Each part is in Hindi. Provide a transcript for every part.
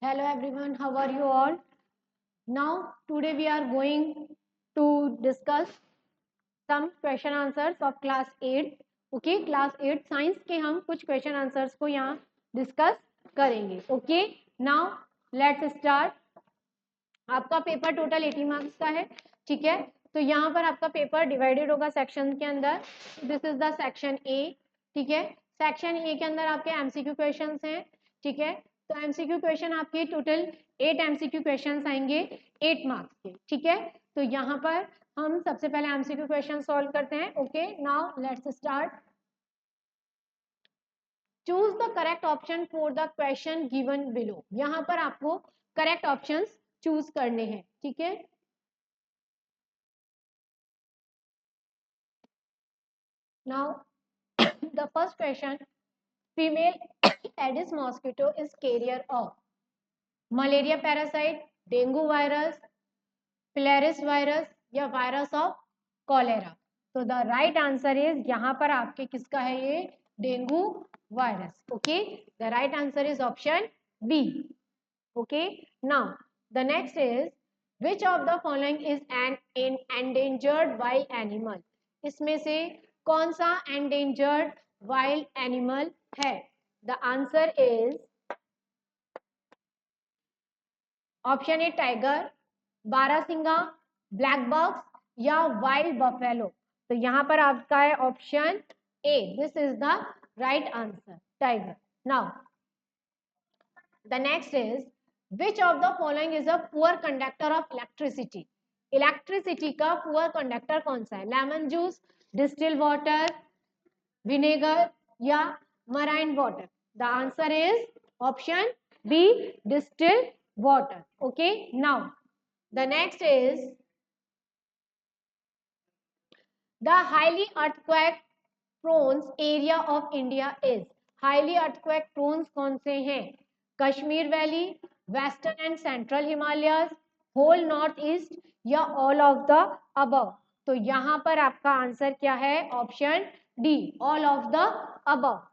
Hello everyone, how are you all? Now, today we are going to discuss some question answers of class 8. Okay, class 8 science के हम कुछ क्वेश्चन आंसर्स को यहाँ डिस्कस करेंगे. Okay, now let's start. आपका पेपर टोटल 80 मार्क्स का है. ठीक है, तो यहाँ पर आपका पेपर डिवाइडेड होगा सेक्शन के अंदर. This is the section A. ठीक है, सेक्शन ए के अंदर आपके एमसीक्यू क्वेश्चंस हैं. ठीक है, तो एमसीक्यू क्वेश्चन आपके टोटल 8 एमसीक्यू क्वेश्चंस आएंगे 8 मार्क्स के. ठीक है, तो यहाँ पर हम सबसे पहले एमसीक्यू क्वेश्चन सॉल्व करते हैं. Okay, now let's start. Choose the correct option for the question given below. यहाँ पर आपको करेक्ट ऑप्शंस चूज करने हैं. ठीक है, now the first question, female Aedes mosquito is carrier of malaria parasite, dengue virus, filaria virus या वायरस ऑफ कॉलेरा. तो द राइट आंसर इज यहाँ पर आपके किसका है ये dengue virus. Okay, the right answer is option b. Okay, now the next is which of the following is an endangered wild animal. इसमें से कौन सा एंडेंजर्ड वाइल्ड एनिमल है. The answer is option a tiger, barasingha, black box या वाइल्ड बफेलो. तो यहाँ पर आपका है option a. This is the right answer, tiger. Now the next is which of the following is a poor conductor of electricity. Electricity का पुअर कंडक्टर कौन सा है. Lemon juice, distil water, vinegar या marine water. The answer is option b, distil water. Okay, now the next is the highly earthquake prone area of India is. highly earthquake prone कौन से हैं. Kashmir valley, western and central Himalayas, whole north east या ऑल ऑफ द अबव. तो यहाँ पर आपका आंसर क्या है. Option D, all of the above.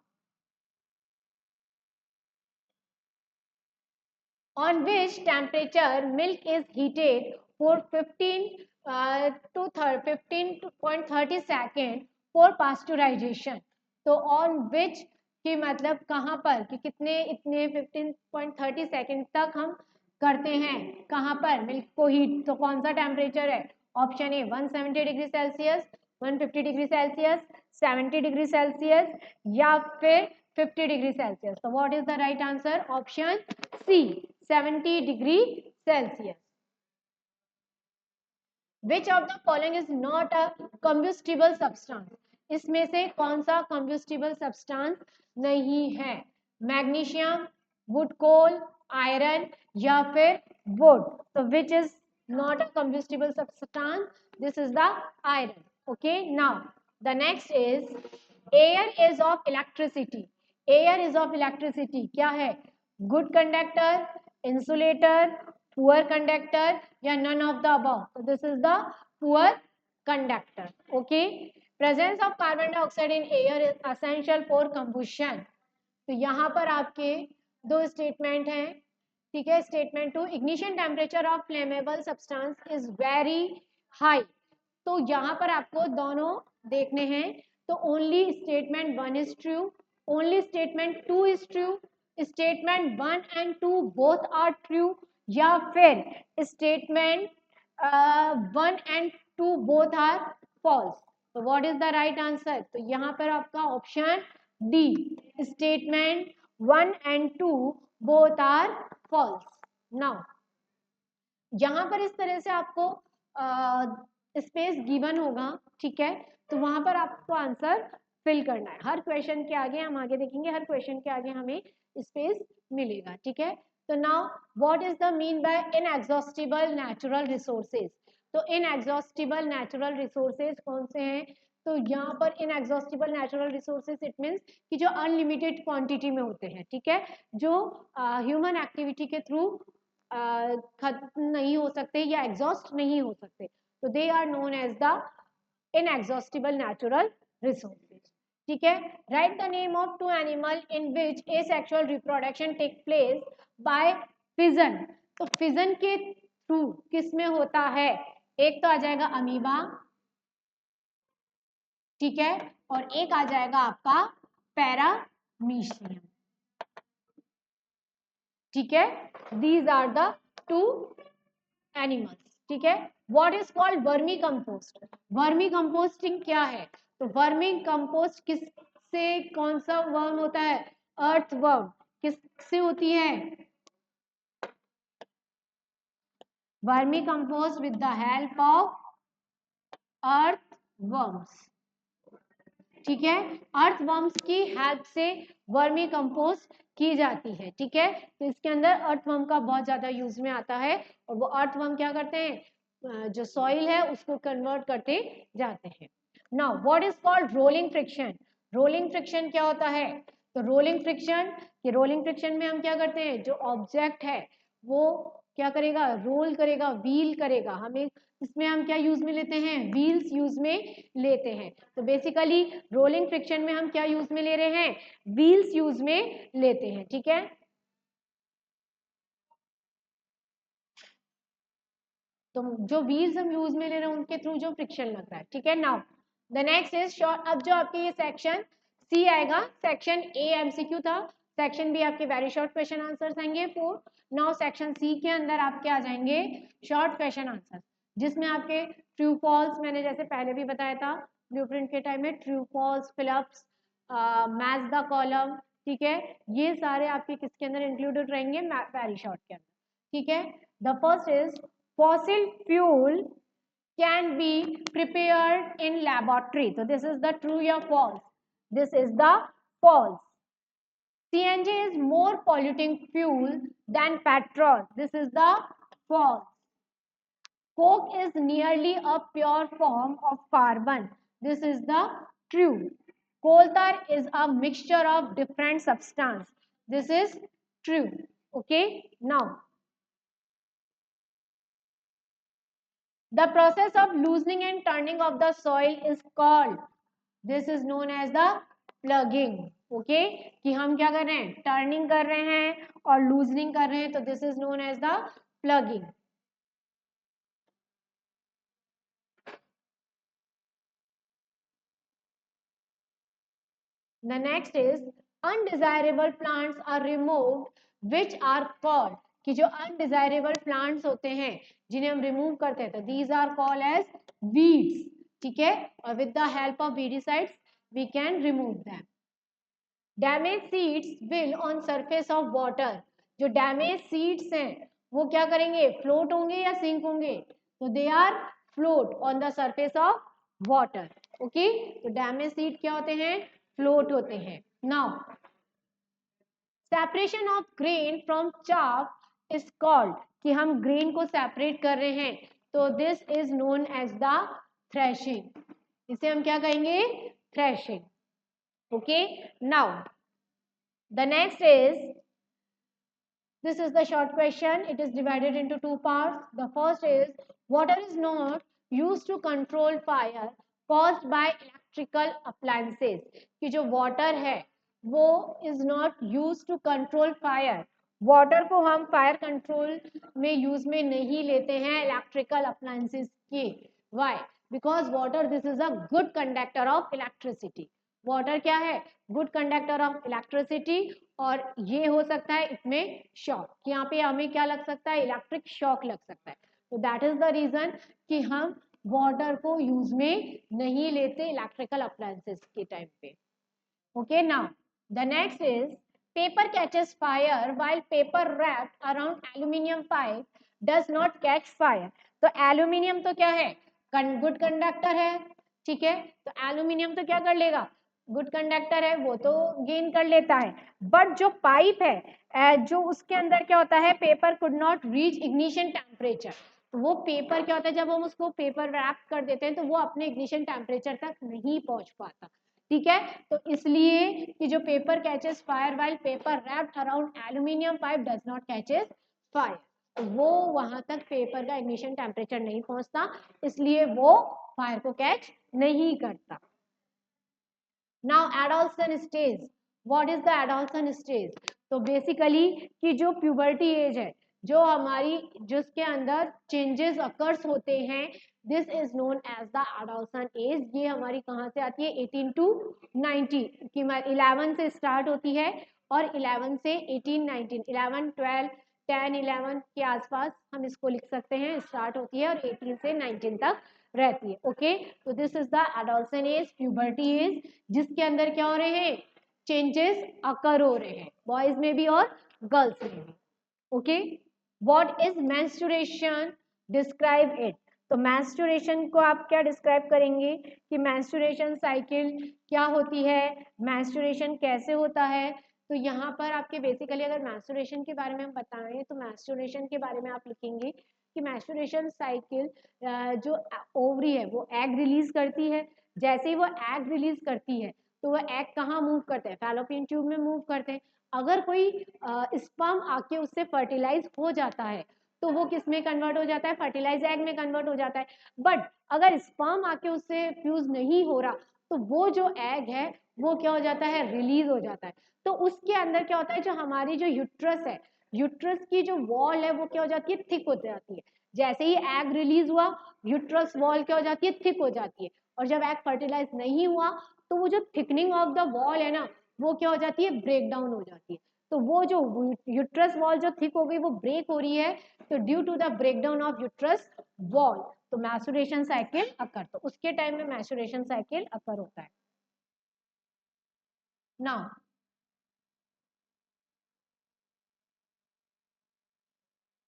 On which temperature milk is heated for 15 to 15.30 second for pasteurization. तो on which कि मतलब कहाँ पर कि कितने इतने 15.30 सेकेंड तक हम करते हैं कहाँ पर मिल्क को हीट. तो कौन सा टेम्परेचर है. Option A 170 degree Celsius, 150 degree Celsius, 70 degree Celsius या फिर 50 डिग्री सेल्सियस. तो what is the right answer. Option C, 70 degree Celsius. Which of the following is not a combustible substance. इसमें से कौन सा combustible substance नहीं है. मैग्नीशियम, वुड कोल, आयरन या फिर वुड. तो which is not a combustible substance. This is the iron. Okay, now the next is air is of electricity. air is of electricity क्या है. Good conductor, insulator, poor conductor या none of the above. so this is the poor conductor. okay, presence of carbon dioxide in air is essential for combustion. तो यहाँ पर आपके दो स्टेटमेंट हैं. ठीक है, statement two ignition temperature of flammable substance is very high. तो यहाँ पर आपको दोनों देखने हैं. तो only statement 1 is true, only statement 2 is true, statement 1 and 2 both are true या फिर statement 1 and 2 both are false. तो what is the right answer. तो यहाँ पर आपका option d, statement 1 and 2 both are false. Now यहाँ पर इस तरह से आपको स्पेस गिवन होगा. ठीक है, तो वहां पर आपको आंसर फिल करना है. हर क्वेश्चन के आगे हम आगे देखेंगे, हर क्वेश्चन के आगे हमें स्पेस मिलेगा. ठीक है, तो now what is the mean by inexhaustible natural resources. तो इनएग्जॉस्टिबल नेचुरल रिसोर्सेज कौन से हैं. तो यहाँ पर inexhaustible natural resources it means कि जो अनलिमिटेड क्वांटिटी में होते हैं. ठीक है, जो ह्यूमन एक्टिविटी के थ्रू खत्म नहीं हो सकते या एग्जॉस्ट नहीं हो सकते. तो they are known as the inexhaustible natural resources. ठीक है, right the name of two animal in which asexual reproduction take place by fission, तो फिजन के थ्रू किस में होता है? एक तो आ जाएगा अमीबा, ठीक है, और एक आ जाएगा आपका पैरामीशियम, ठीक है। These are the two animals, ठीक है। What is called vermicompost? Vermicomposting क्या है? तो वर्मी कंपोस्ट किससे, कौन सा वर्म होता है? अर्थ वर्म। किससे होती है? Vermi compost with the help of earth worms, ठीक है। अर्थ वर्म्स की हेल्प से वर्मी कंपोस्ट की जाती है, ठीक है। तो इसके अंदर अर्थ वर्म का बहुत ज्यादा यूज में आता है, और वो अर्थ वर्म क्या करते हैं, जो सॉइल है उसको कन्वर्ट करते जाते हैं। Now what is called rolling friction? Rolling friction क्या होता है? तो रोलिंग फ्रिक्शन, कि रोलिंग फ्रिक्शन में हम क्या करते हैं, जो ऑब्जेक्ट है वो क्या करेगा, रोल करेगा, व्हील करेगा। हमें इसमें हम क्या यूज में लेते हैं, व्हील्स यूज में लेते हैं। तो बेसिकली रोलिंग फ्रिक्शन में हम क्या यूज में ले रहे हैं, व्हील्स यूज में लेते हैं, ठीक है। तो जो व्हील्स हम यूज में ले रहे हैं उनके थ्रू जो फ्रिक्शन लग रहा है, ठीक है। Now the next is short. अब जो आपके ये सेक्शन सी आएगा, सेक्शन ए एमसीक्यू था, सेक्शन बी आपके वेरी शॉर्ट क्वेश्चन आंसर्स आएंगे 4। नाउ सेक्शन सी के अंदर आपके आ जाएंगे शॉर्ट क्वेश्चन आंसर, जिसमें आपके ट्रू फॉल्स, मैंने जैसे पहले भी बताया था ब्लूप्रिंट के टाइम में, true false, fill ups, match the column, ठीक है, ये सारे आपके किसके अंदर इंक्लूडेड रहेंगे, वेरी शॉर्ट के अंदर, ठीक है। The first is fossil fuel can be prepared in laboratory. So this is the true or false? This is the false. CNG is more polluting fuel than petrol. This is the false. Coke is nearly a pure form of carbon. This is the true. Coal tar is a mixture of different substance. This is true. Okay. Now, the process of loosening and turning of the soil is called, this is known as the plugging. Okay, कि हम क्या कर रहे हैं, टर्निंग कर रहे हैं और लूजनिंग कर रहे हैं, तो this is known as the plugging. The next is undesirable plants are removed, which are called, कि जो undesirable plants होते हैं जिन्हें हम रिमूव करते हैं, तो these are called as weeds, ठीक है, और with the help of weedicides we can remove them. Damaged seeds will on surface of water, जो damaged seeds हैं वो क्या करेंगे, फ्लोट होंगे या सिंक होंगे, तो they are float on the surface of water. Okay, तो डैमेज सीड क्या होते हैं, फ्लोट होते हैं. Now separation of grain from chaff is called, कि हम ग्रेन को सेपरेट कर रहे हैं, तो this is known as the threshing. इसे हम क्या कहेंगे, threshing. Okay, now the next is, this is the short question. It is divided into two parts. The first is, water is not used to control fire caused by electrical appliances. कि जो water है वो is not used to control fire. water को हम fire control में use में नहीं लेते हैं electrical appliances के. Why? Because water, this is a good conductor of electricity. Water क्या है, गुड कंडक्टर ऑफ इलेक्ट्रिसिटी, और ये हो सकता है इसमें शॉक, यहाँ पे हमें क्या लग सकता है, इलेक्ट्रिक शॉक लग सकता है. तो दैट इज द रीजन कि हम वाटर को यूज में नहीं लेते इलेक्ट्रिकल अप्लायंसेस के टाइम पे. Okay, now the next is, paper catches fire while paper wrapped around aluminium pipe does not catch fire. तो एल्यूमिनियम तो क्या है, गुड कंडक्टर है, ठीक है, तो एल्यूमिनियम तो क्या कर लेगा, गुड कंडक्टर है, वो तो गेन कर लेता है. बट जो पाइप है जो उसके अंदर क्या होता है, paper could not reach ignition temperature. तो वो पेपर क्या होता है, जब हम उसको पेपर रैप कर देते हैं तो वो अपने इग्निशन टेम्परेचर तक नहीं पहुंच पाता, ठीक है. तो इसलिए कि जो paper catches fire while paper wrapped around aluminium pipe does not catches fire, तो वो वहां तक पेपर का इग्निशन टेम्परेचर नहीं पहुंचता, इसलिए वो फायर को कैच नहीं करता. Now adolescent stage, what is the adolescent stage? तो बेसिकली कि जो प्यूबर्टी एज है, जो हमारी जिसके अंदर चेंजेस अकर्स होते हैं, this is known as the adolescent age. ये हमारी कहाँ से आती है? 18 to 19 की 11 से स्टार्ट होती है और 11 से 18 19 11 12 10 11 के आसपास हम इसको लिख सकते हैं, स्टार्ट होती है और 18 से 19 तक रहती है। ओके, तो this is the adolescent as, puberty as, जिसके अंदर क्या हो रहे हैं? चेंजेस अकर हो रहे हैं, बॉयज में भी और गर्ल्स में भी। Okay, what is menstruation? Describe it. तो मेंस्ट्रुएशन को आप क्या डिस्क्राइब करेंगे कि मेंस्ट्रुएशन साइकिल क्या होती है, मेंस्ट्रुएशन कैसे होता है? तो यहाँ पर आपके बेसिकली अगर मेंस्ट्रुएशन के बारे में हम बताएं तो मेंस्ट्रुएशन के बारे में आप लिखेंगे कि मेंस्ट्रुएशन साइकिल जो ओवरी है वो एग रिलीज करती है। जैसे ही वो एग रिलीज करती है तो वो एग कहाँ मूव करते हैं? फैलोपियन ट्यूब में मूव करते हैं। अगर कोई स्पर्म आके उससे फर्टिलाइज हो जाता है तो वो किस में कन्वर्ट हो जाता है? फर्टिलाइज एग में कन्वर्ट हो जाता है। बट अगर स्पर्म आके उससे फ्यूज नहीं हो रहा तो वो जो एग है वो क्या हो जाता है? रिलीज हो जाता है। तो उसके अंदर क्या होता है? जो हमारी जो यूट्रस है, यूट्रस की जो वॉल है वो क्या हो जाती है? थिक हो जाती है। जैसे ही एग रिलीज हुआ यूट्रस वॉल क्या हो जाती है? थिक हो जाती है। और जब एग फर्टिलाइज नहीं हुआ तो वो जो थिकनिंग ऑफ द वॉल है ना वो क्या हो जाती है? ब्रेक डाउन हो जाती है। तो वो जो यूट्रस वॉल जो थिक हो गई वो ब्रेक हो रही है, तो due to the breakdown of uterus wall तो मैस्टुरेशन साइकिल अकर, तो उसके टाइम में मैस्टुरेशन साइकिल अकर होता है। Now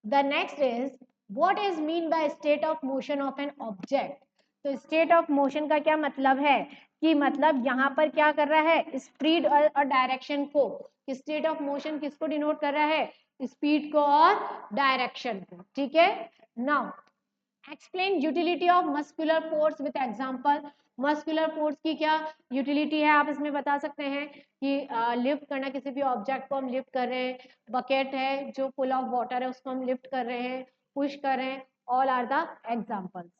the next is what is mean by state of motion of an object. तो स्टेट ऑफ मोशन का क्या मतलब है कि मतलब यहाँ पर क्या कर रहा है? स्पीड और डायरेक्शन को। स्टेट ऑफ मोशन किसको डिनोट कर रहा है? स्पीड को और डायरेक्शन को। ठीक है, now explain utility of muscular force with example. Muscular force की क्या यूटिलिटी है आप इसमें बता सकते हैं कि लिफ्ट करना, किसी भी ऑब्जेक्ट को हम लिफ्ट कर रहे हैं, बकेट है जो फुल ऑफ वाटर है उसको हम लिफ्ट कर रहे हैं, पुश कर रहे हैं, all are the examples.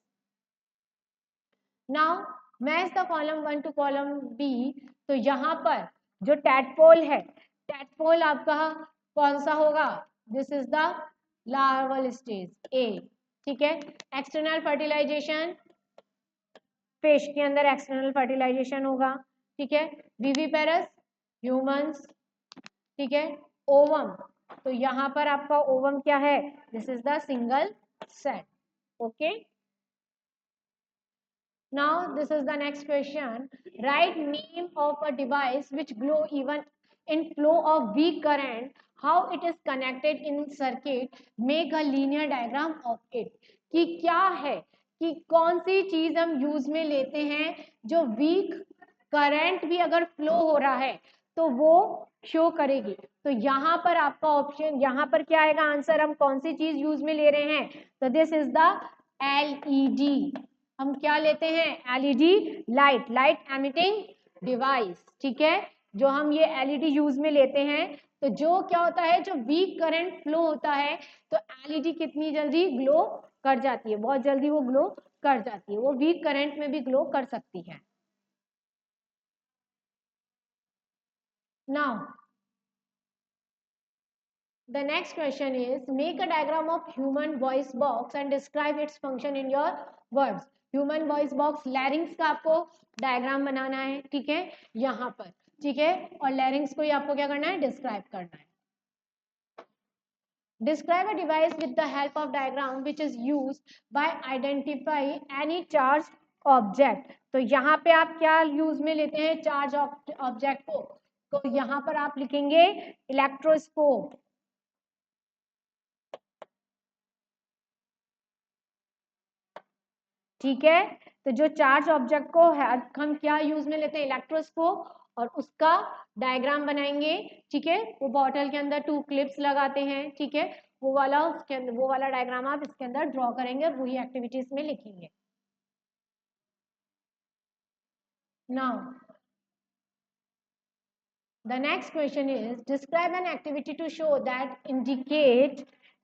Now match the column 1 to column B. तो यहाँ पर जो टैडपोल है, टैडपोल आपका कौन सा होगा? This is the larval stage a. ठीक है, एक्सटर्नल फर्टिलाइजेशन, फिश के अंदर एक्सटर्नल फर्टिलाइजेशन होगा। ठीक है, विविपेरस ह्यूमंस। ठीक है, ओवम, तो यहाँ पर आपका ओवम क्या है? This is the single cell. Okay, now this is the next question. Write name of a device which glow even in flow of weak current. How it is connected in circuit. Make a linear diagram of it. कि क्या है कि कौन सी चीज हम यूज में लेते हैं जो वीक करंट भी अगर फ्लो हो रहा है तो वो शो करेगी। तो यहाँ पर आपका ऑप्शन, यहाँ पर क्या आएगा आंसर? हम कौन सी चीज यूज में ले रहे हैं? तो दिस इज द एलईडी। हम क्या लेते हैं? LED, light, light emitting device. ठीक है, जो हम ये एलईडी यूज में लेते हैं तो जो क्या होता है, जो वीक करंट फ्लो होता है तो एलईडी कितनी जल्दी ग्लो कर जाती है? बहुत जल्दी वो ग्लो कर जाती है, वो वीक करंट में भी ग्लो कर सकती है। Now the next question is make a diagram of human voice box and describe its function in your words. Human voice box larynx का आपको डायग्राम बनाना है। ठीक है, यहाँ पर। ठीक है, और larynx को ही आपको क्या करना है? डिस्क्राइब करना है। Describe a device with the help of diagram which is used by identify any charged object. तो यहाँ पे आप क्या यूज में लेते हैं? चार्ज ऑब्जेक्ट को। तो यहाँ पर आप लिखेंगे इलेक्ट्रोस्कोप। ठीक है, तो जो चार्ज ऑब्जेक्ट को है हम क्या यूज में लेते हैं? इलेक्ट्रोस्कोप, और उसका डायग्राम बनाएंगे। ठीक है, वो बॉटल के अंदर 2 क्लिप्स लगाते हैं। ठीक है, वो वाला उसके अंदर वो वाला डायग्राम आप इसके अंदर ड्रॉ करेंगे और वही एक्टिविटीज में लिखेंगे। Now the next question is describe an activity to show that indicate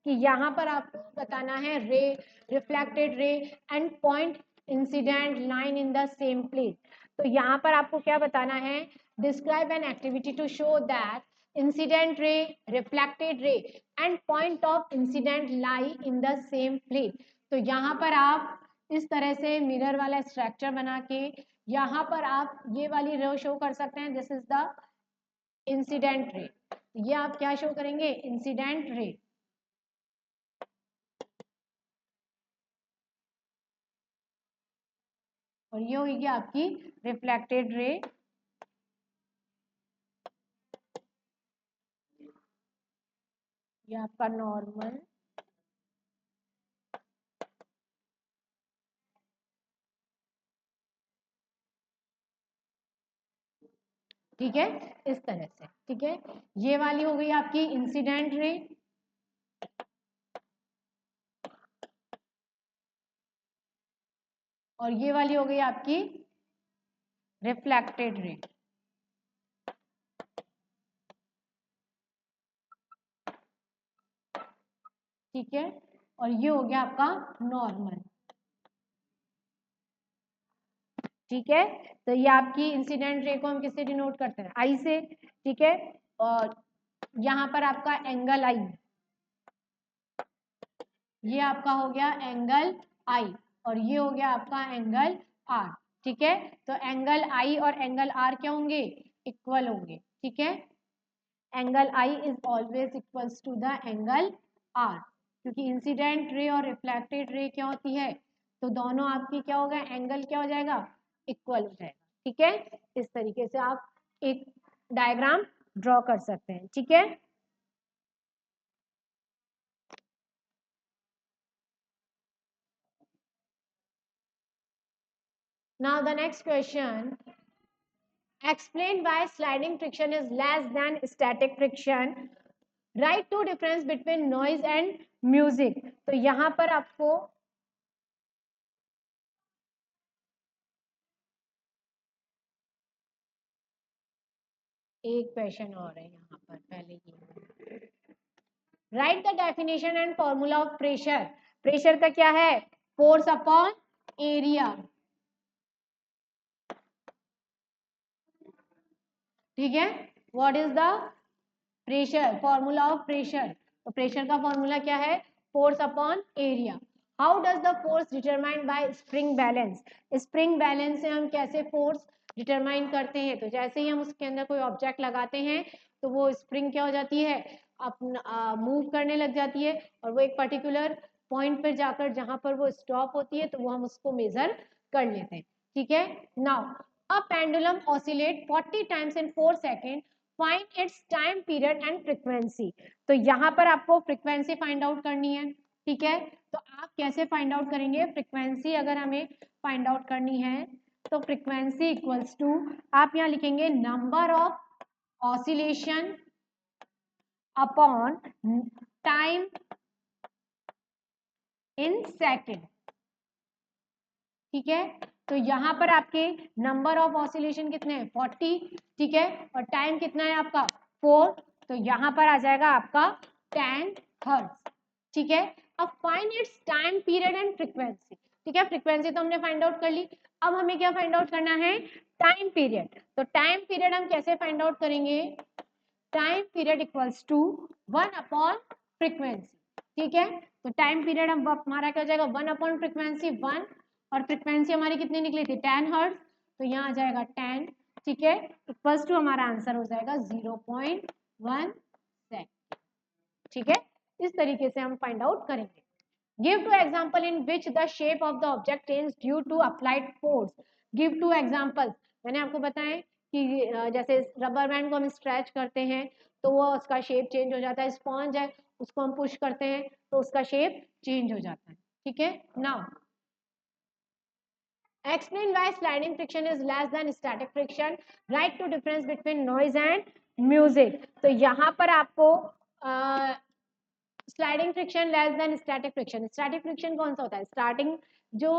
कि यहाँ पर आपको बताना है ray, reflected ray and point incident line in the same place. तो यहाँ पर आपको क्या बताना है? Describe an activity to show that incident ray, reflected ray and point of incident lie in the same plane. तो यहाँ पर आप इस तरह से मिरर वाला स्ट्रक्चर बना के यहाँ पर आप ये वाली रो शो कर सकते हैं, this is the incident ray. ये आप क्या शो करेंगे, इंसिडेंट रे। और ये होगी आपकी रिफ्लेक्टेड रे। ये आपका नॉर्मल, ठीक है, इस तरह से, ठीक है। ये वाली हो गई आपकी इंसिडेंट रे, और ये वाली हो गई आपकी रिफ्लेक्टेड रे। ठीक है, और ये हो गया आपका नॉर्मल। ठीक है, तो ये आपकी इंसिडेंट रे को हम किससे डिनोट करते हैं, आई से। ठीक है, और यहाँ पर आपका एंगल आई, ये आपका हो गया एंगल आई, और ये हो गया आपका एंगल आर। ठीक है, तो एंगल आई और एंगल आर क्या होंगे, इक्वल होंगे। ठीक है, angle I is always equals to the angle R, क्योंकि इंसिडेंट रे और रिफ्लेक्टेड रे क्या होती है, तो दोनों आपकी क्या होगा, एंगल क्या हो जाएगा, इक्वल हो जाएगा। ठीक है, इस तरीके से आप एक डायग्राम ड्रॉ कर सकते हैं। ठीक है, now the next question, explain why sliding friction is less than static friction, write two difference between noise and music। तो यहाँ पर आपको एक क्वेश्चन और है यहाँ पर, पहले ये right the definition and formula of pressure. Pressure का क्या है, फोर्स अपॉन एरिया। ठीक है, what is the pressure, formula of pressure. तो प्रेशर का फॉर्मूला क्या है, force upon area. How does the force determined by spring balance. Spring balance से हम कैसे फोर्स डिटरमाइन करते हैं, तो जैसे ही हम उसके अंदर कोई ऑब्जेक्ट लगाते हैं तो वो स्प्रिंग क्या हो जाती है, अपना मूव करने लग जाती है, और वो एक पर्टिकुलर पॉइंट पर जाकर जहां पर वो स्टॉप होती है तो वो हम उसको मेजर कर लेते हैं। ठीक है, now a pendulum oscillate 40 times in 4 second, find its time period and frequency. तो यहाँ पर आपको फ्रीक्वेंसी फाइंड आउट करनी है। ठीक है, तो आप कैसे फाइंड आउट करेंगे, फ्रीक्वेंसी अगर हमें फाइंड आउट करनी है तो फ्रीक्वेंसी इक्वल्स टू, आप यहाँ लिखेंगे number of oscillation upon time in second. ठीक है, तो यहाँ पर आपके नंबर ऑफ ऑसिलेशन कितने हैं, 40। ठीक है, और टाइम कितना है आपका 4, तो यहाँ पर आ जाएगा आपका 10 हर्ट्ज। ठीक है, अब find its time period and frequency. ठीक है, फ्रीक्वेंसी तो हमने फाइंड आउट कर ली, अब हमें क्या फाइंड आउट करना है, टाइम पीरियड। तो टाइम पीरियड हम कैसे फाइंड आउट करेंगे, time period equals to 1 upon frequency. ठीक है, तो टाइम पीरियड हमारा क्या हो जाएगा, 1 अपॉन फ्रीक्वेंसी 1, और फ्रीक्वेंसी हमारी कितनी निकली थी 10 हर्ट्ज, तो यहाँ आ जाएगा 10। ठीक है, इक्वल्स टू हमारा आंसर हो जाएगा 0.1 सेकंड। ठीक है, इस तरीके से हम फाइंड आउट करेंगे। Give two example in which the shape of the object change due to applied force. Give two examples, मैंने आपको बताया कि जैसे रबर बैंड को हम स्ट्रेच करते हैं तो वो उसका शेप चेंज हो जाता है, स्पॉन्ज है उसको हम पुश करते हैं तो उसका शेप चेंज हो जाता है। ठीक है, now explain why sliding friction is less than static friction, write two difference between noise and music। तो यहाँ पर आपको sliding friction less than static friction. Static friction कौन सा होता है, स्टार्टिंग जो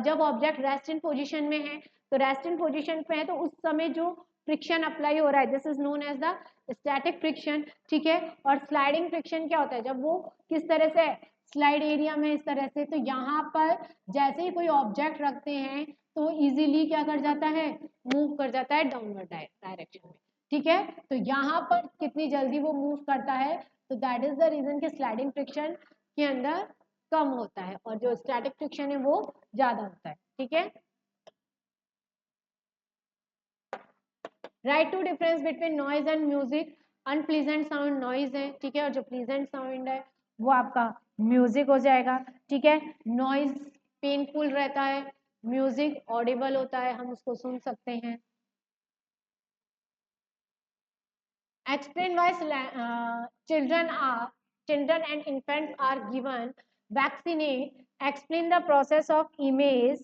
जब ऑब्जेक्ट रेस्ट इन पोजीशन में है, तो रेस्ट इन पोजीशन पे है तो उस समय जो फ्रिक्शन अप्लाई हो रहा है, this is known as the static friction. ठीक है, और स्लाइडिंग फ्रिक्शन क्या होता है, जब वो किस तरह से स्लाइड एरिया में इस तरह से, तो यहाँ पर जैसे ही कोई ऑब्जेक्ट रखते हैं तो इजीली क्या कर जाता है, मूव कर जाता है डाउनवर्ड डायरेक्शन में। ठीक है। तो यहाँ पर कितनी जल्दी वो मूव करता है, तो दैट इज द रीजन कि स्लाइडिंग फ्रिक्शन के अंदर कम होता है और जो स्टैटिक फ्रिक्शन है वो ज्यादा होता है। ठीक है, write two difference between noise and music. Unpleasant sound noise है, ठीक है, और जो प्लीजेंट साउंड है वो आपका म्यूजिक हो जाएगा। ठीक है, नॉइज पेनफुल रहता है, म्यूजिक ऑडिबल होता है, हम उसको सुन सकते हैं। Explain why children and infants are given vaccinate. Explain the process of image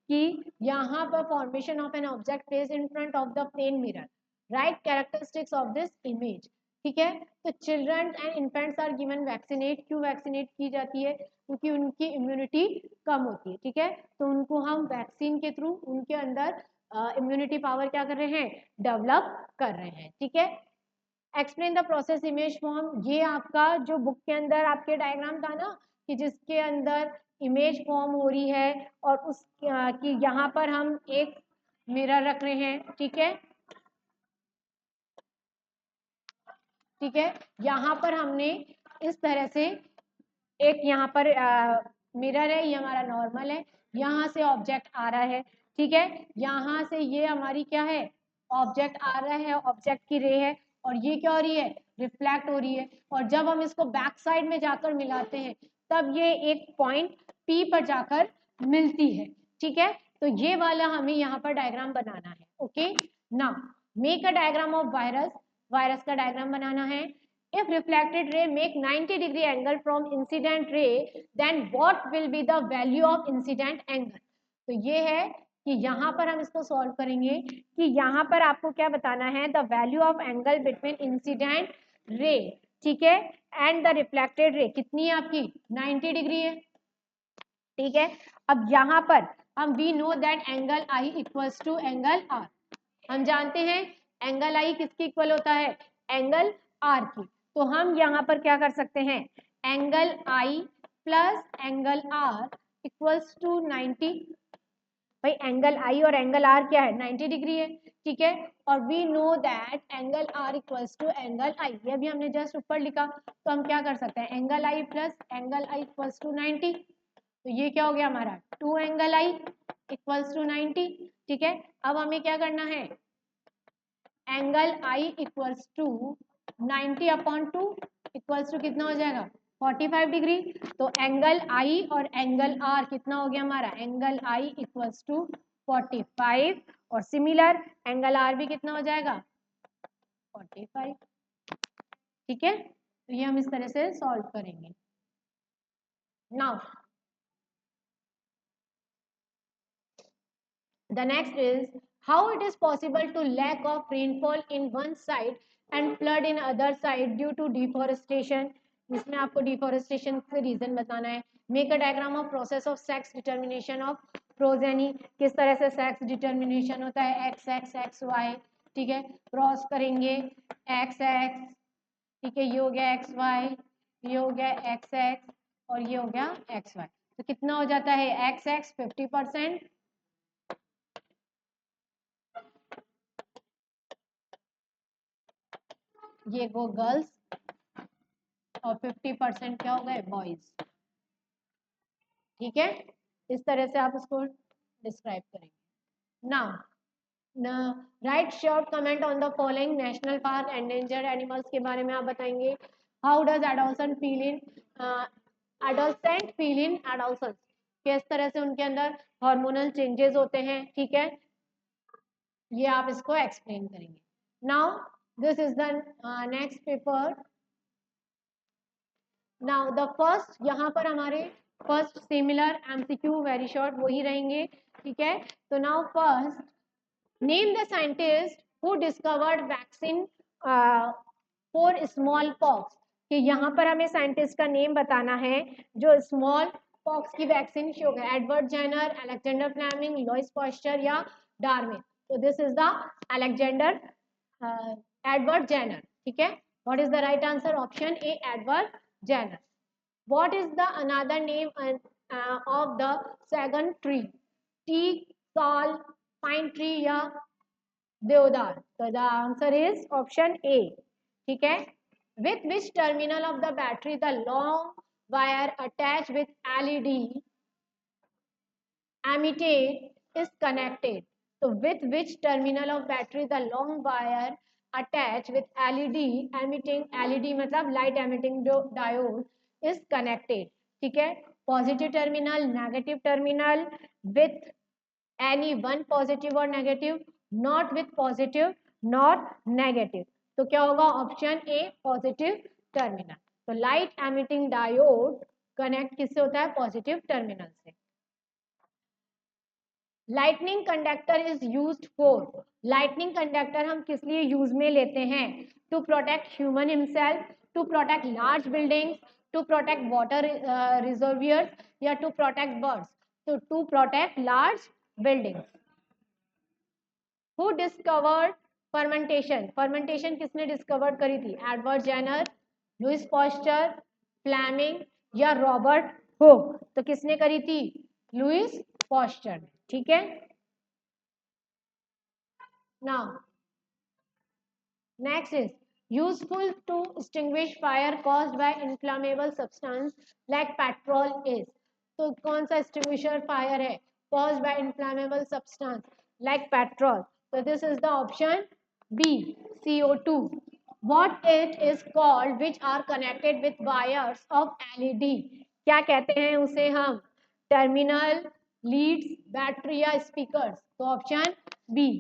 कि यहाँ पर formation of an object placed in front of the plane mirror. Write characteristics of this image. ठीक है, तो children and infants are given vaccinate. क्यों वैक्सीनेट की जाती है? क्योंकि उनकी इम्यूनिटी कम होती है। ठीक है, तो उनको हम वैक्सीन के थ्रू उनके अंदर इम्यूनिटी पावर क्या कर रहे हैं? डेवलप कर रहे हैं। ठीक है, explain the process image form. ये आपका जो बुक के अंदर आपके डायग्राम था ना, कि जिसके अंदर इमेज फॉर्म हो रही है और उस कि यहाँ पर हम एक मिरर रख रहे हैं। ठीक है, ठीक है, यहाँ पर हमने इस तरह से एक यहाँ पर मिरर है, ये हमारा नॉर्मल है, यहाँ से ऑब्जेक्ट आ रहा है। ठीक है, यहाँ से ये हमारी क्या है? ऑब्जेक्ट आ रहा है, ऑब्जेक्ट की रे है, और ये क्या हो रही है? रिफ्लेक्ट हो रही है। और जब हम इसको बैक साइड में जाकर मिलाते हैं तब ये एक पॉइंट पी पर जाकर मिलती है। ठीक है, तो ये वाला हमें यहाँ पर डायग्राम बनाना है। Okay, now make a diagram of virus. Virus का डायग्राम बनाना है। If reflected ray make 90-degree angle from incident ray, then what will be the value of incident angle? तो ये है कि यहाँ पर हम इसको सॉल्व करेंगे कि यहाँ पर आपको क्या बताना है? The value of angle between incident ray, ठीक है, एंड द रिफ्लेक्टेड रे कितनी है आपकी? 90 डिग्री है। ठीक है, अब यहाँ पर हम we know that angle I equals to angle R. हम जानते हैं एंगल आई किसकी इक्वल होता है? एंगल आर की। तो हम यहाँ पर क्या कर सकते हैं? Angle I plus angle are equals to 90। भाई एंगल आई और एंगल आर क्या है? 90 डिग्री है। ठीक है, और we know that angle are equals to angle i, ये भी हमने जस्ट ऊपर लिखा। तो हम क्या कर सकते हैं? Angle I plus angle I equals to 90। तो ये क्या हो गया हमारा? 2 एंगल आई इक्वल्स टू 90। ठीक है, अब हमें क्या करना है? Angle I equals to 90 upon 2 equals to कितना हो जाएगा? 45 डिग्री। तो एंगल आई और एंगल आर कितना हो गया हमारा? एंगल आई इक्वल्स टू 45 और सिमिलर एंगल आर भी कितना हो जाएगा? 45। ठीक है, तो ये हम इस तरह से सॉल्व करेंगे। Now the next is how it is possible to lack of rainfall in one side and flood in other side due to deforestation. इसमें आपको डिफोरेस्टेशन से रीजन बताना है। Make a diagram of process of sex determination of progeny. किस तरह से सेक्स डिटर्मिनेशन होता है? X X X Y. ठीक है, क्रॉस करेंगे एक्स एक्स, ठीक है, ये हो गया एक्स वाई, ये हो गया एक्स एक्स और ये हो गया एक्स वाई। तो कितना हो जाता है? एक्स एक्स 50%, ये वो गर्ल्स, और 50% क्या हो गए? बॉयज। ठीक है, इस तरह से आप उसको डिस्क्राइब करेंगे। Now right short comment on the following. National park endangered animals के बारे में आप बताएंगे। How does adolescent feel in adolescence, किस तरह से उनके अंदर हार्मोनल चेंजेस होते हैं। ठीक है, ये आप इसको एक्सप्लेन करेंगे। Now this is the next paper. Now the first, यहाँ पर हमारे first similar MCQ very short वही रहेंगे। ठीक है, तो now first name the scientist who discovered vaccine for small pox. कि यहाँ पर हमें साइंटिस्ट का नेम बताना है जो स्मॉल पॉक्स की वैक्सीन शो है। Edward Jenner, Alexander Fleming, Louis Pasteur या डार्विन। तो this is the Alexander Edward Jenner. ठीक है, what is the right answer? Option A, Edward Jenner. What is the another name of the sagan tree? Teak, sal, pine tree या देवदार. तो द आंसर इज ऑप्शन ए. ठीक है. With which terminal of the battery the long wire attached with LED emitter is connected? So with which terminal of battery the long wire attached with LED emitting, LED मतलब light emitting जो diode is connected. ठीक है. Positive terminal, negative terminal, with any one positive or negative, not with positive not negative. तो क्या होगा? Option a positive terminal. तो लाइट एमिटिंग डायोड कनेक्ट किससे होता है? पॉजिटिव टर्मिनल से. Lightning conductor is used for. Lightning conductor हम किस लिए यूज में लेते हैं? To protect human himself, to protect large buildings, to protect water reservoirs या टू प्रोटेक्ट बर्ड्स. तो to protect large buildings. Who discovered fermentation? Fermentation किसने डिस्कवर करी थी? Edward Jenner, Louis Pasteur, Fleming या रॉबर्ट हुक. तो किसने करी थी? Louis Pasteur. ठीक है. Now next is useful to extinguish fire caused by inflammable substance like petrol is. तो कौन सा extinguisher फायर है? caused by inflammable substance like petrol. So this is the option B, CO2. What it is called which are connected with wires of LED? क्या कहते हैं उसे हम? टर्मिनल, लीड्स, बैटरी या स्पीकर्स. तो option B,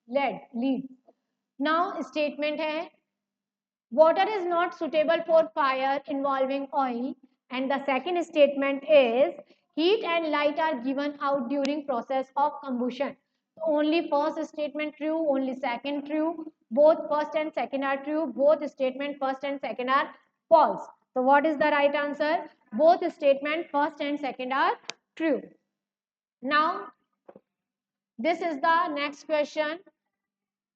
lead. Now statement है water is not suitable for fire involving oil, and the second statement is heat and light are given out during process of combustion. Only first statement true, only second true, both first and second are true, both statement first and second are false. So what is the right answer? Both statement first and second are true. Now this is the next question.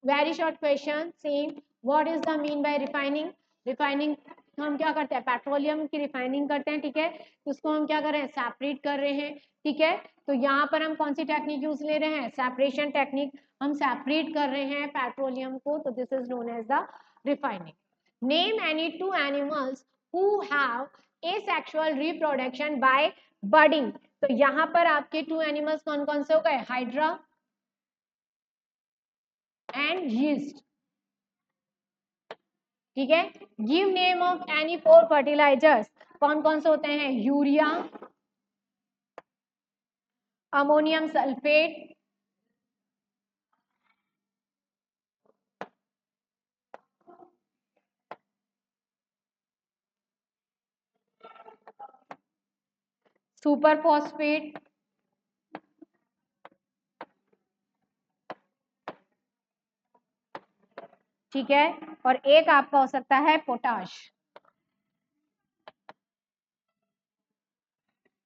Very short question. Same. What is the mean by refining? Refining हम क्या करते हैं? पेट्रोलियम की रिफाइनिंग करते हैं. ठीक है. उसको हम क्या कर रहे हैं? सेपरेट कर रहे हैं. ठीक है. तो यहाँ पर हम कौन सी टेक्निक यूज ले रहे हैं? Separation technique. हम सेपरेट कर रहे हैं पेट्रोलियम को. तो this is known as the refining. Name any two animals who have asexual reproduction by budding. तो यहाँ पर आपके टू एनिमल्स कौन कौन से हो गए? Hydra and yeast. ठीक है. Give name of any four fertilizers. कौन कौन से होते हैं? Urea, ammonium sulphate, super phosphate, ठीक है. और एक आपका हो सकता है potash.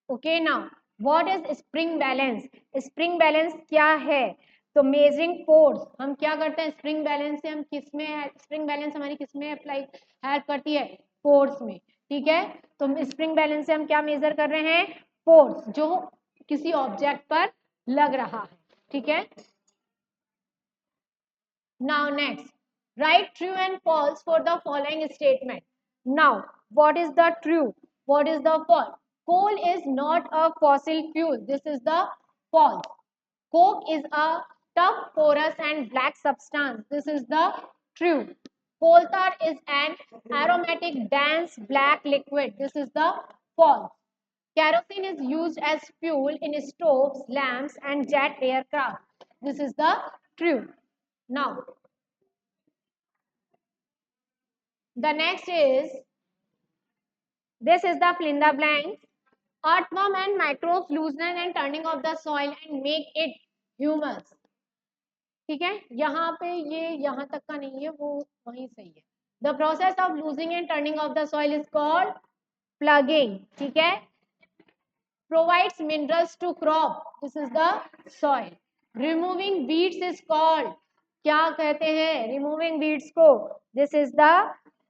Okay. Now what is spring balance? Spring balance क्या है? तो मेजरिंग फोर्स. हम क्या करते हैं? स्प्रिंग बैलेंस से हम किस में, स्प्रिंग बैलेंस हमारी किस में अप्लाई हेल्प करती है? फोर्स में. ठीक है. तो स्प्रिंग बैलेंस से हम क्या मेजर कर रहे हैं? फोर्स जो किसी ऑब्जेक्ट पर लग रहा है. ठीक है. Now next, write true and false for the following statement. Now, what is the true? What is the false? Coal is not a fossil fuel. This is the false. Coke is a tough, porous and black substance. This is the true. Coal tar is an aromatic, dense, black liquid. This is the false. Kerosene is used as fuel in stoves, lamps and jet aircraft. This is the true. Now, the next is, this is the fill in the blanks. Earthworm and microbes loosen and turning of the soil and make it humus. ठीक है. यहाँ पे ये यहाँ तक का नहीं है, वो वहीं सही है. The process of losing and turning of the soil is called plugging. ठीक है. Provides minerals to crop. This is the soil. Removing weeds is called, क्या कहते हैं? Removing weeds को. This is the,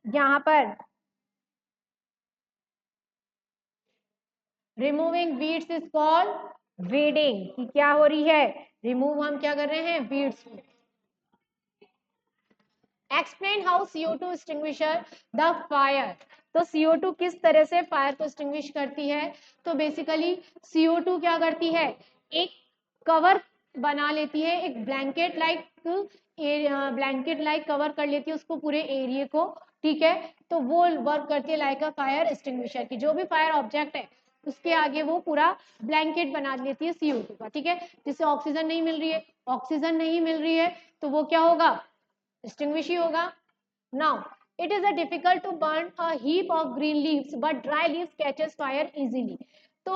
यहाँ पर removing weeds is called weeding. कि क्या हो रही है? रिमूव हम क्या कर रहे हैं? Weeds. Explain how CO2 extinguisher the fire. तो CO2 किस तरह से फायर को एक्सटिंग्विश करती है। तो बेसिकली CO2 क्या करती है, एक कवर बना लेती है, एक ब्लैंकेट लाइक कवर कर लेती है उसको पूरे एरिया को, ठीक है। तो वो वर्क करती है लाइक अ फायर एक्सटिंग्विशर की, जो भी फायर ऑब्जेक्ट है उसके आगे वो पूरा ब्लैंकेट बना लेती है CO2 का, ठीक है। जिससे ऑक्सीजन नहीं मिल रही है, ऑक्सीजन नहीं मिल रही है तो वो क्या होगा, एक्सटिंग्विश ही होगा। Now it is a difficult to burn a heap of green leaves but dry leaves catches fire easily। तो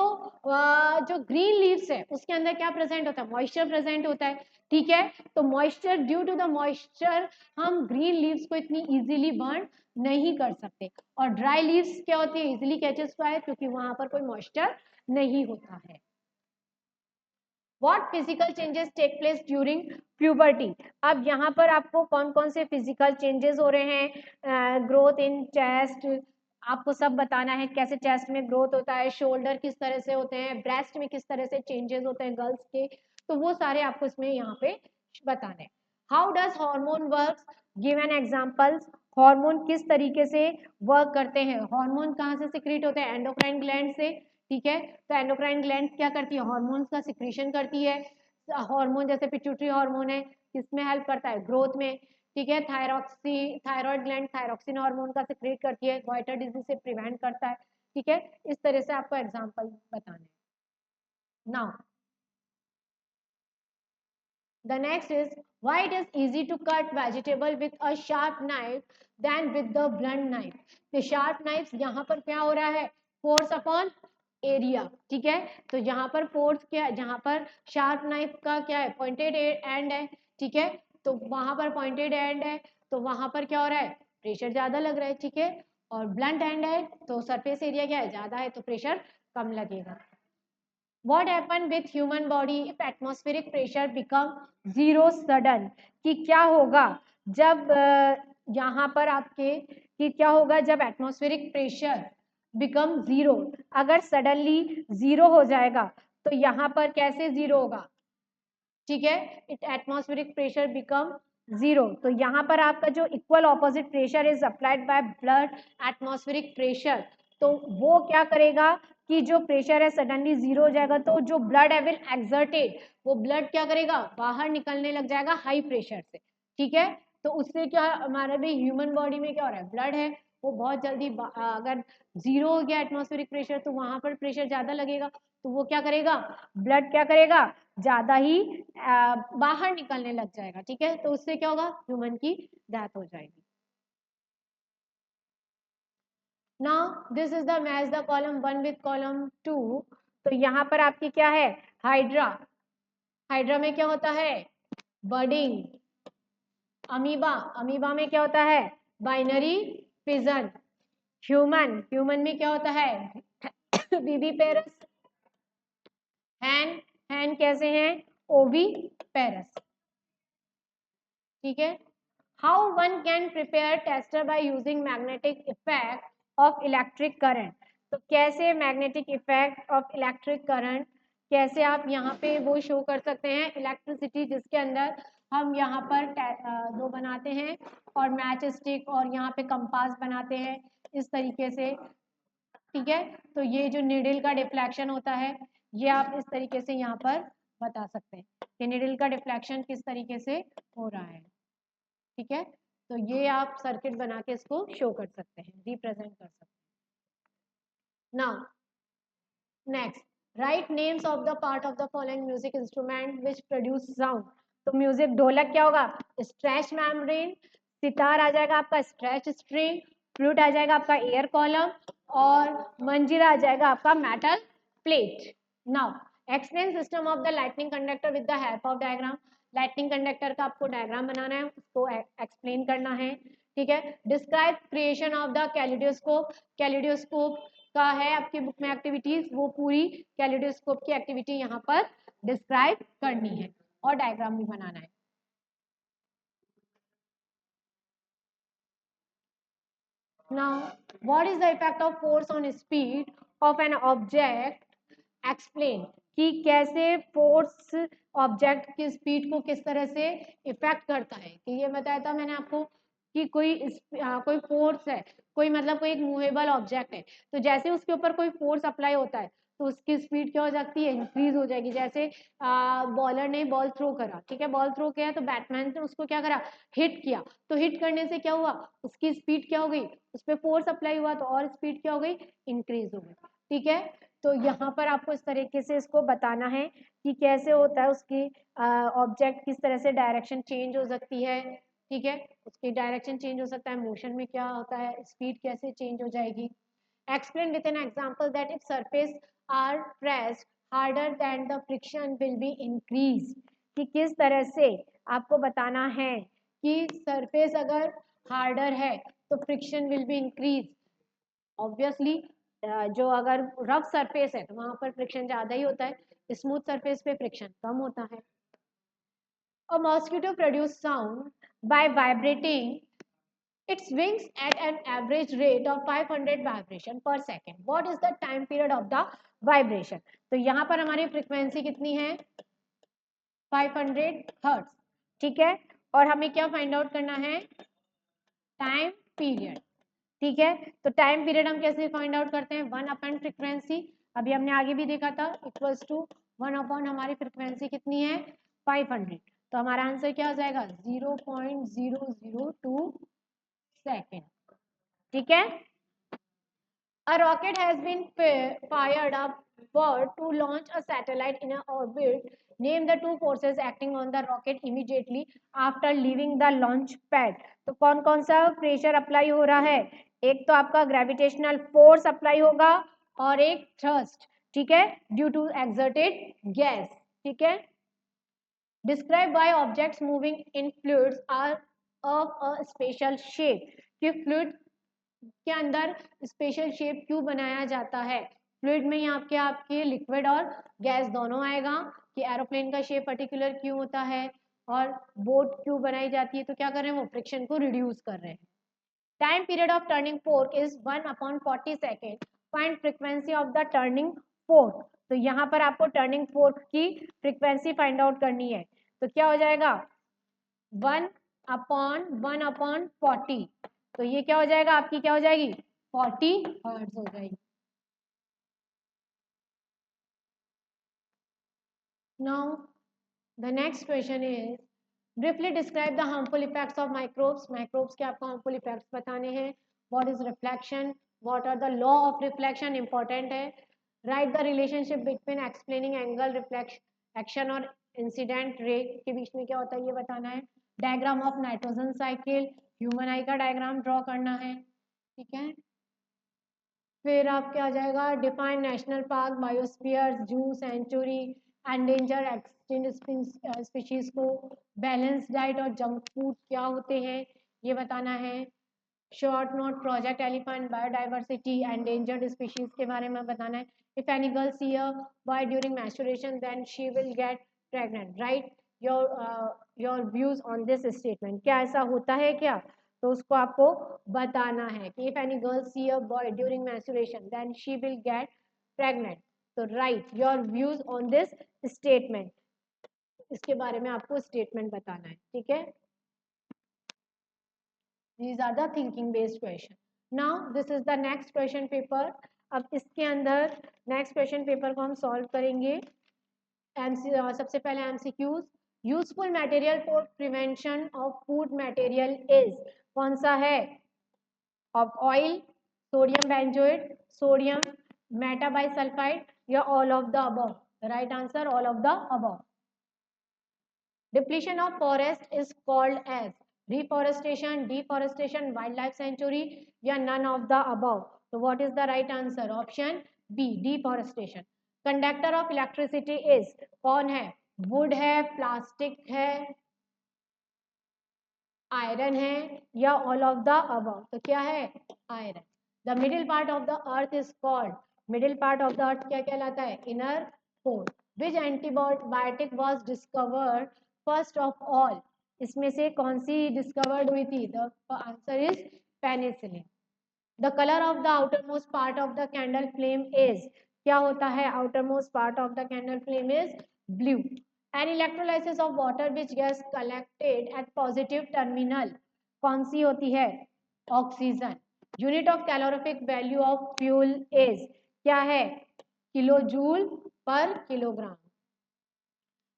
जो ग्रीन लीव्स है उसके अंदर क्या प्रेजेंट होता है, मॉइस्चर प्रेजेंट होता है, ठीक है। तो moisture, due to the moisture हम ग्रीन लीव्स को इतनी इजीली बर्न नहीं कर सकते। और ड्राई लीव्स क्या होती है, इजीली कैचेस फायर, क्योंकि वहां पर कोई मॉइस्चर नहीं होता है। What physical changes take place during puberty? अब यहाँ पर आपको कौन कौन से फिजिकल चेंजेस हो रहे हैं, ग्रोथ इन चेस्ट, आपको सब बताना है कैसे चेस्ट में ग्रोथ होता है, शोल्डर किस तरह से होते हैं, ब्रेस्ट में किस तरह से चेंजेस होते हैं गर्ल्स के, तो वो सारे आपको इसमें यहाँ पे बताने हैं। How does hormone work, give an examples. Hormone किस तरीके से वर्क करते हैं, हार्मोन कहाँ से सिक्रीट होते हैं, एंडोक्राइन ग्लैंड से, ठीक है। तो एंडोक्राइन ग्लैंड क्या करती है, हार्मोन्स का सिक्रीशन करती है। हार्मोन जैसे पिट्यूटरी हार्मोन है, किसमें हेल्प करता है, ग्रोथ में, ठीक है। थायराइड ग्लैंड थायरोक्सिन हार्मोन का सिक्रेट करती है, गॉइटर डिजीज से प्रिवेंट करता है, ठीक है। इस तरह से आपको एग्जांपल बताने। Now the next is why it is easy to cut vegetable with a sharp knife than with the blunt knife। the sharp knives यहाँ पर क्या हो रहा है, फोर्स अपॉन एरिया, ठीक है। तो यहाँ पर फोर्स क्या, जहाँ पर शार्प नाइफ का क्या है, पॉइंटेड एंड है, ठीक है। तो वहां पर पॉइंटेड एंड है तो वहां पर क्या हो रहा है, प्रेशर ज्यादा लग रहा है, ठीक है। और ब्लंट एंड है तो सरफेस एरिया क्या है, ज्यादा है तो प्रेशर कम लगेगा। What happen with human body if atmospheric pressure become zero sudden, कि क्या होगा जब यहाँ पर आपके, कि क्या होगा जब एटमॉस्फेरिक प्रेशर बिकम जीरो, अगर सडनली जीरो हो जाएगा तो यहाँ पर कैसे जीरो होगा, ठीक है। It atmospheric pressure become zero, तो यहाँ पर आपका जो equal opposite pressure is applied by blood atmospheric pressure, तो वो क्या करेगा कि जो प्रेशर है सडनली जीरो हो जाएगा, तो जो ब्लड है विल एक्सर्टेड, वो ब्लड क्या करेगा, बाहर निकलने लग जाएगा हाई प्रेशर से, ठीक है। तो उससे क्या हमारे भी ह्यूमन बॉडी में क्या हो रहा है, ब्लड है वो बहुत जल्दी अगर जीरो हो गया एटमॉस्फेरिक प्रेशर तो वहां पर प्रेशर ज्यादा लगेगा, तो वो क्या करेगा, ब्लड क्या करेगा, ज्यादा ही बाहर निकलने लग जाएगा, ठीक है। तो उससे क्या होगा, ह्यूमन की डेथ हो जाएगी। Now this is the match the column 1 with column 2। तो यहाँ पर आपकी क्या है, हाइड्रा, हाइड्रा में क्या होता है, बर्डिंग। अमीबा, अमीबा में क्या होता है, बाइनरी फिजन। ह्यूमन, ह्यूमन में क्या होता है, बीबी पेरस। हैन, हैन कैसे हैं, ओवी पेरस, ठीक है। How one can prepare tester by using magnetic effect of electric current. तो कैसे magnetic effect of electric current, कैसे आप यहाँ पे वो शो कर सकते हैं, इलेक्ट्रिसिटी जिसके अंदर हम यहाँ पर दो बनाते हैं और मैच स्टिक और यहाँ पे कंपास बनाते हैं इस तरीके से, ठीक है। तो ये जो निडल का डिफ्लेक्शन होता है ये आप इस तरीके से यहाँ पर बता सकते हैं कि निडल का डिफ्लेक्शन किस तरीके से हो रहा है, ठीक है। तो ये आप सर्किट बना के इसको शो कर सकते हैं, रिप्रेजेंट कर सकते हैं। Now next, right names of the part of the following music instrument which produce sound. तो म्यूजिक, ढोलक क्या होगा, स्ट्रेच मेम्ब्रेन, सितार आ जाएगा आपका स्ट्रेच स्ट्रिंग, फ्लूट आ जाएगा आपका एयर कॉलम और मंजीरा आ जाएगा आपका metal plate. Now explain system of the lightning conductor with the help of diagram. Lightning conductor का आपको डायग्राम बनाना है, उसको एक्सप्लेन करना है, ठीक है। Describe creation of the kaleidoscope, kaleidoscope का है आपकी बुक में एक्टिविटीज, वो पूरी कैलिडोस्कोप की एक्टिविटी यहाँ पर डिस्क्राइब करनी है और डायग्राम भी बनाना है। Now, what is the effect of force on speed of an object? Explain कि कैसे फोर्स ऑब्जेक्ट की स्पीड को किस तरह से इफेक्ट करता है, कि ये बताया था मैंने आपको कि कोई फोर्स है, कोई मतलब कोई एक मूवेबल ऑब्जेक्ट है, तो जैसे उसके ऊपर कोई फोर्स अप्लाई होता है तो उसकी स्पीड क्या हो जाती है, इंक्रीज हो जाएगी। जैसे बॉलर ने बॉल थ्रो करा, ठीक है, बॉल थ्रो किया तो बैट्समैन ने उसको क्या करा, हिट किया, तो हिट करने से क्या हुआ, उसकी स्पीड क्या हो गई, उस पर फोर्स अप्लाई हुआ तो और स्पीड क्या हो गई, इंक्रीज हो गई। ठीक है, तो यहाँ पर आपको इस तरीके से इसको बताना है कि कैसे होता है, उसकी ऑब्जेक्ट किस तरह से डायरेक्शन चेंज हो सकती है। ठीक है, उसकी डायरेक्शन चेंज हो सकता है, मोशन में क्या होता है, स्पीड कैसे चेंज हो जाएगी। Explain with an example that if surface are pressed harder then the friction will be increase, कि किस तरह से आपको बताना है कि सरफेस अगर हार्डर है तो friction will be increase. Obviously जो अगर रफ सरफेस है तो वहां पर फ्रिक्शन ज्यादा ही होता है, स्मूथ सरफेस पे फ्रिक्शन कम होता है। A mosquito produce sound by vibrating its wings at an average rate of 500 vibration per second. What is the time period of the vibration? तो यहाँ पर हमारी फ्रीक्वेंसी कितनी है, 500 हर्ट्ज। ठीक है, और हमें क्या फाइंड आउट करना है, टाइम पीरियड। ठीक है, तो टाइम पीरियड हम कैसे फाइंड आउट करते हैं, 1 अपॉन फ्रीक्वेंसी, अभी हमने आगे भी देखा था, इक्वल्स टू 1 अपॉन हमारी फ्रीक्वेंसी कितनी है, 500, तो हमारा आंसर क्या हो जाएगा, 0.002 सेकेंड। ठीक है, a rocket has been fired upward to launch a satellite in an orbit. Name the two forces acting on the rocket immediately after leaving the launch pad. तो कौन कौन सा प्रेशर अप्लाई हो रहा है, एक तो आपका ग्रेविटेशनल फोर्स अप्लाई होगा और एक थ्रस्ट। ठीक है, ड्यू टू एक्सर्टेड गैस। ठीक है, describe why objects moving in fluids are of a special shape, कि फ्लूइड के अंदर स्पेशल शेप क्यों बनाया जाता है। फ्लूइड में यहाँ आपके आपके लिक्विड और गैस दोनों आएगा, कि एरोप्लेन का शेप पर्टिकुलर क्यों होता है और बोट क्यों बनाई जाती है, तो क्या कर रहे हैं, वो फ्रिक्शन को रिड्यूस कर रहे हैं। Time period of turning fork is 1/40 second, find frequency of the turning fork. तो यहाँ पर आपको टर्निंग फोर्क की फ्रीक्वेंसी फाइंड आउट करनी है, तो क्या हो जाएगा, 1/1/40, तो ये क्या हो जाएगा, आपकी क्या हो जाएगी, 40 हर्ट्ज हो जाएगी। Now the next question is briefly describe the harmful effects of microbes. Microbes के आपको हार्मफुल इफेक्ट्स बताने हैं। What is reflection, what are the law of reflection, important है। Right the relationship between explaining angle reflection action और इंसिडेंट रे के बीच में क्या होता है, ये बताना है। Diagram of nitrogen cycle, human आई का डायग्राम ड्रॉ करना है। ठीक है, फिर आपके आ जाएगा define national park, biosphere, zoo, sanctuary, endanger extinct species को, बैलेंस डाइट और जंक फूड क्या होते हैं ये बताना है। Short note project elephant, biodiversity, endangered species के बारे में बताना है। If any girl see a boy during menstruation then she will get pregnant, write your views on this statement, क्या ऐसा होता है क्या, तो उसको आपको बताना है कि if any girl see a boy during menstruation then she will get pregnant, तो write your views on this statement, इसके बारे में आपको स्टेटमेंट बताना है। ठीक है, these are the thinking based question. Now this is the next question paper. अब इसके अंदर नेक्स्ट क्वेश्चन पेपर को हम सॉल्व करेंगे। सबसे पहले MCQs, useful material for prevention of food material is, कौन सा है, of oil, sodium benzoate, sodium metabisulphite, या all of the above. The right answer all of the above. Depletion of forest is called as reforestation, deforestation, wildlife sanctuary, या none of the above. So what is the right answer? Option B, deforestation. Conductor of electricity is, कौन है, wood है, plastic है, iron है, या all of the above. तो क्या है, iron. The middle part of the earth is called, middle part of the earth क्या कहलाता है, inner core. Which antibiotic was discovered first of all? इसमें से कौन सी डिस्कवर्ड हुई थी, the answer is penicillin. The colour of the outermost part of the candle flame is, क्या होता है, outermost part of the candle flame is blue. An electrolysis of water which gas collected at positive terminal, कौन सी होती है? Oxygen. Unit of calorific value of fuel is, क्या है? Kilojoule per kilogram.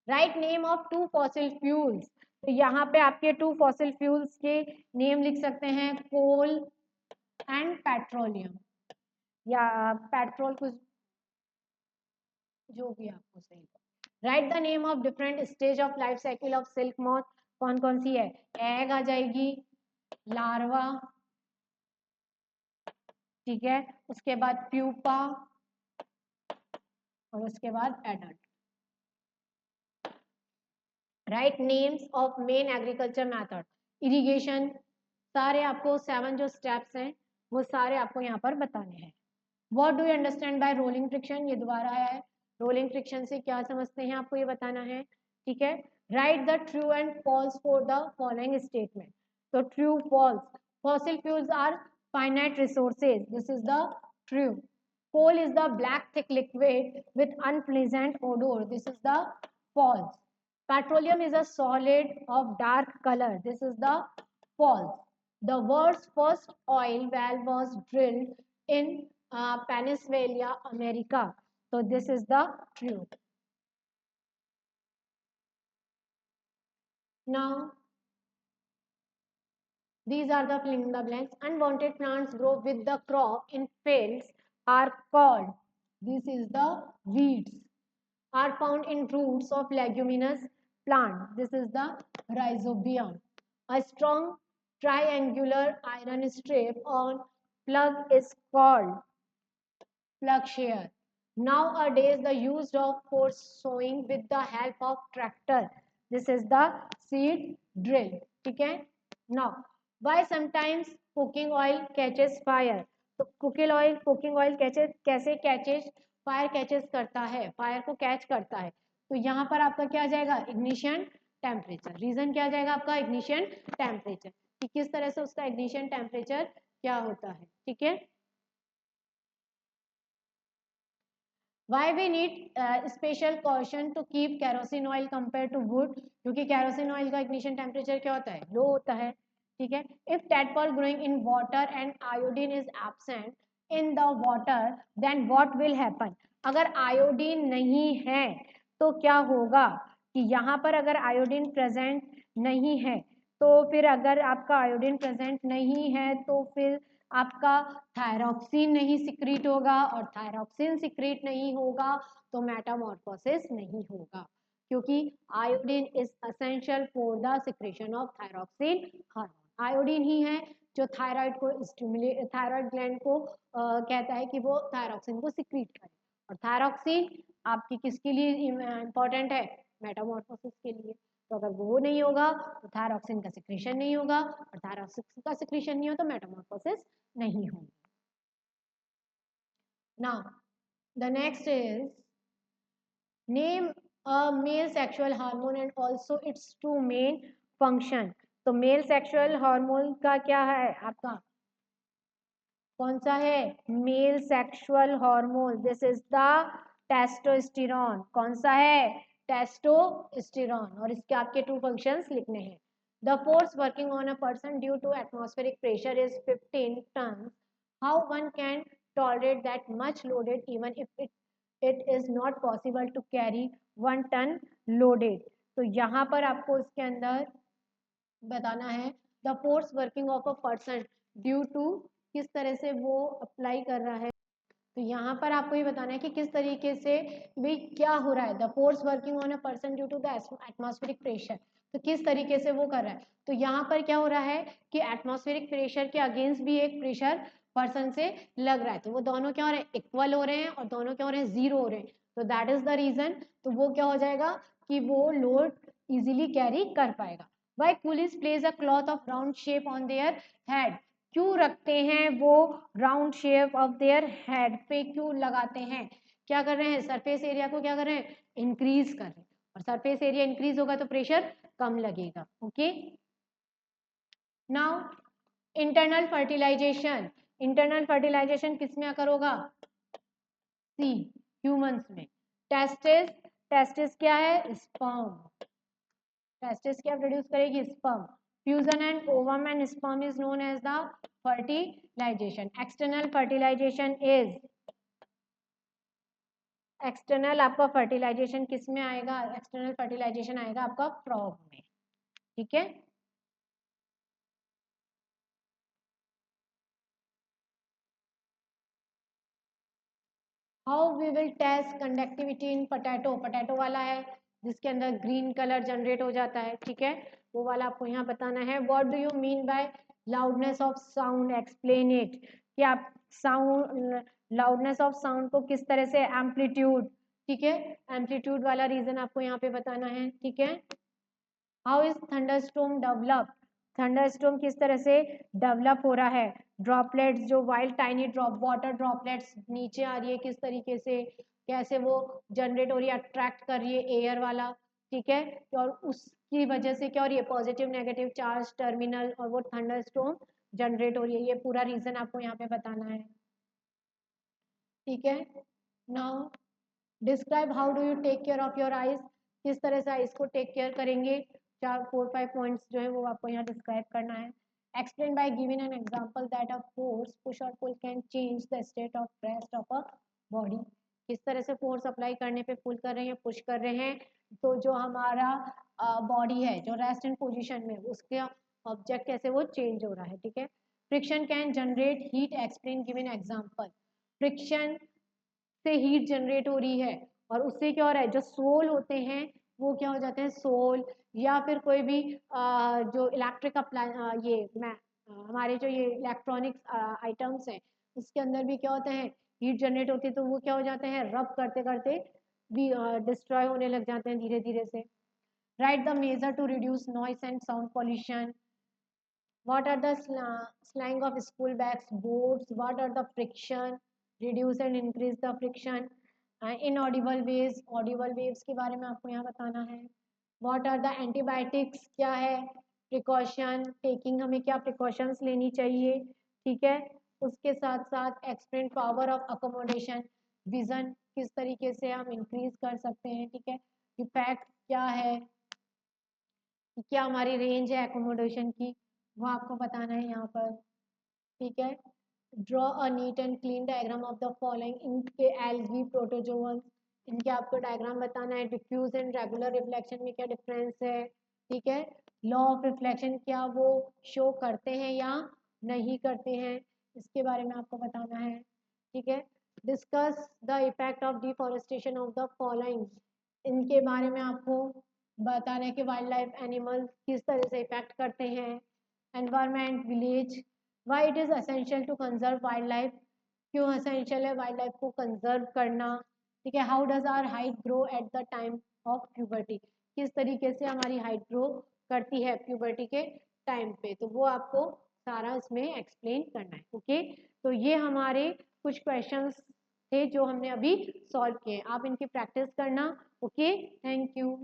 Write name of two fossil fuels, तो यहाँ पे आपके टू फॉसिल फ्यूल्स के नेम लिख सकते हैं, कोल एंड पेट्रोलियम, या पेट्रोल कुछ जो भी आपको सही। Right the name of different stage of life cycle of silk moth, कौन कौन सी है? एग आ जाएगी, लार्वा, ठीक है, उसके बाद प्यूपा और उसके बाद adult. Right names of main agriculture method, irrigation, सारे आपको 7 जो स्टेप्स हैं वो सारे आपको यहाँ पर बताने हैं। What do you understand by rolling friction, ये दोबारा आया है, रोलिंग फ्रिक्शन से क्या समझते हैं आपको ये बताना है, ठीक है। Right the true and false for the following statement, तो true false, fossil fuels are finite resources, this is the true. coal is the black thick liquid with unpleasant odor, this is the false. Petroleum is a solid of dark color, this is the false. The world's first oil well was drilled in Pennsylvania, America, so this is the true. Now these are the filling in the blanks. Unwanted plants grow with the crop in fields are called, this is the weeds, are found in roots of leguminous plant, this is the rhizobium. A strong triangular iron strip on plug is called plug shear. Nowadays the use of for sowing with the help of tractor, this is the seed drill, ठीक है। Now why sometimes cooking oil catches fire, तो कुकिंग ऑयल कैसे कैचेज फायर कैचेस करता है, फायर को कैच करता है, तो यहाँ पर आपका क्या आ जाएगा? Ignition temperature. रीजन क्या आ जाएगा आपका? इग्निशन टेम्परेचर, कि किस तरह से उसका इग्निशन टेम्परेचर क्या होता है, ठीक है। Why we need special caution to keep kerosene oil compared to wood, क्योंकि kerosene oil का ignition temperature क्या होता है? लो होता है, ठीक है। If tadpole growing in water and iodine is absent in the water, then what will happen? अगर iodine नहीं है तो क्या होगा? कि यहाँ पर अगर iodine present नहीं है तो फिर अगर आपका आयोडीन प्रेजेंट नहीं है तो फिर आपका थायरॉक्सिन नहीं सिक्रीट होगा, और थायरॉक्सिन सिक्रीट नहीं होगा तो मेटामॉर्फोसिस नहीं होगा, क्योंकि iodine is essential for the secretion of thyroxine hormone. Iodine ही है जो थायराइड को स्टिमुलेट, थायराइड ग्लैंड को कहता है कि वो थायरॉक्सिन को सिक्रीट करे, और थायरॉक्सिन आपकी किसके लिए इंपॉर्टेंट है? मेटामॉर्फोसिस के लिए। तो अगर वो नहीं होगा तो थायरॉक्सिन का सिक्रेशन नहीं होगा, और थायरॉक्सिन का सिक्रेशन नहीं हो तो मेटामॉर्फोसिस नहीं होगी। Now the next is name a male sexual hormone and also its two main function, तो मेल सेक्सुअल हार्मोन का क्या है आपका? कौन सा है? Male sexual hormone, this is the testosterone. कौन सा है? टेस्टोस्टेरोन, और इसके आपके टू फंक्शंस लिखने हैं। The force working on a person due to atmospheric pressure is 15 ton, how one can tolerate that much loaded even if it is not possible to carry 1 ton loaded, तो यहाँ पर आपको इसके अंदर बताना है the force working of a person due to, किस तरह से वो अप्लाई कर रहा है, तो यहाँ पर आपको ये बताना है कि किस तरीके से भी क्या हो रहा है। The force working on a person due to the atmospheric pressure, तो किस तरीके से वो कर रहा है, तो यहाँ पर क्या हो रहा है कि एटमॉस्फेरिक प्रेशर के अगेंस्ट भी एक प्रेशर पर्सन से लग रहा है, तो वो दोनों क्या हो रहे हैं? इक्वल हो रहे हैं, और दोनों क्या हो रहे हैं? जीरो हो रहे हैं, तो दैट इज द रीजन, तो वो क्या हो जाएगा कि वो लोड इजिली कैरी कर पाएगा। Why coolies place a cloth of round shape on their head, क्यों रखते हैं वो round shape of their head पे, क्यों लगाते हैं? क्या कर रहे हैं? सरफेस एरिया को क्या कर रहे हैं? इंक्रीज कर रहे हैं, और सरफेस एरिया इंक्रीज होगा तो प्रेशर कम लगेगा। Okay, now internal fertilization, internal fertilization किस में अकर होगा? सी, ह्यूमंस में। टेस्टिस, टेस्टिस क्या है? स्पर्म, टेस्टिस क्या प्रोड्यूस करेगी? Sperm. Fusion and ovum and sperm is known as the fertilization. External fertilization is, external आपका फर्टिलाइजेशन किस में आएगा? एक्सटर्नल फर्टिलाइजेशन आएगा आपका फ्रॉग में, ठीक है। How we will test conductivity in potato, potato वाला है जिसके अंदर ग्रीन कलर जनरेट हो जाता है, ठीक है, वो वाला आपको यहाँ बताना है। What do you mean by loudness of sound, explain it, कि आप साउंड, लाउडनेस ऑफ साउंड को किस तरह से, एम्पलीट्यूड, ठीक है, एम्पलीट्यूड वाला रीजन आपको यहाँ पे बताना है, ठीक है। How is thunderstorm develop, thunderstorm किस तरह से डेवलप हो रहा है, ड्रॉपलेट्स जो wild tiny drop water droplets नीचे आ रही है किस तरीके से, कैसे वो जनरेट हो रही है, अट्रैक्ट कर रही है एयर वाला, ठीक है, और उसकी वजह से क्या हो रही है, पॉजिटिव नेगेटिव चार्ज टर्मिनल, और वो थंडरस्टॉर्म जनरेट हो रही है, ये पूरा रीजन आपको यहाँ पे बताना है, ठीक है। Now describe how do you take care of your eyes, किस तरह से आईज को टेक केयर करेंगे, 4-4-5 पॉइंट्स जो है वो आपको यहाँ डिस्क्राइब करना है। Explain by giving an example that a force push और pull can change the state of rest of a body, किस तरह से फोर्स अप्लाई करने पे पुल कर रहे हैं, पुश कर रहे हैं, तो जो हमारा बॉडी है जो रेस्ट इन पोजिशन में, उसके ऑब्जेक्ट कैसे वो चेंज हो रहा है, ठीक है। Friction can generate heat, explain given example, friction से हीट जनरेट हो रही है और उससे क्या हो रहा है, जो सोल होते हैं वो क्या हो जाते हैं, सोल या फिर कोई भी जो इलेक्ट्रिक अप्लाई ये मैं हमारे जो ये इलेक्ट्रॉनिक्स आइटम्स हैं उसके अंदर भी क्या होते हैं, हीट जनरेट होती है, तो वो क्या हो जाते हैं, रब करते करते भी डिस्ट्रॉय होने लग जाते हैं धीरे धीरे से। Write the measure to reduce noise and sound pollution, what are the slang of school bags, boards, what are the friction, reduce and increase the friction, inaudible waves, audible waves के बारे में आपको यहाँ बताना है। what are the antibiotics, क्या है precaution taking, हमें क्या precautions लेनी चाहिए, ठीक है। उसके साथ साथ explain power of accommodation, vision किस तरीके से हम increase कर सकते हैं, ठीक है, इफेक्ट क्या है, क्या हमारी रेंज है एकोमोडेशन की, वो आपको बताना है यहाँ पर, ठीक है। Draw a neat and clean diagram of the following, इनके एल्गी प्रोटोजोअन्स, इनके आपको डायग्राम बताना है। डिफ्यूज एंड रेगुलर रिफ्लेक्शन में क्या डिफरेंस है, ठीक है। लॉ ऑफ रिफ्लेक्शन क्या वो शो करते हैं या नहीं करते हैं, इसके बारे में आपको बताना है, ठीक है। Discuss the effect of deforestation of the following, इनके बारे में आपको बताना है कि वाइल्ड लाइफ एनिमल किस तरह से इफेक्ट करते हैं। Environment, village, why it is essential to conserve wildlife, क्यों असेंशियल है वाइल्ड लाइफ को कंजर्व करना, ठीक है। How does our height grow at the time of puberty, किस तरीके से हमारी हाइट ग्रो करती है प्यूबर्टी के टाइम पे, तो वो आपको सारा इसमें एक्सप्लेन करना है, ओके। तो ये हमारे कुछ क्वेश्चंस थे जो हमने अभी सॉल्व किए, आप इनकी प्रैक्टिस करना, ओके। Thank you.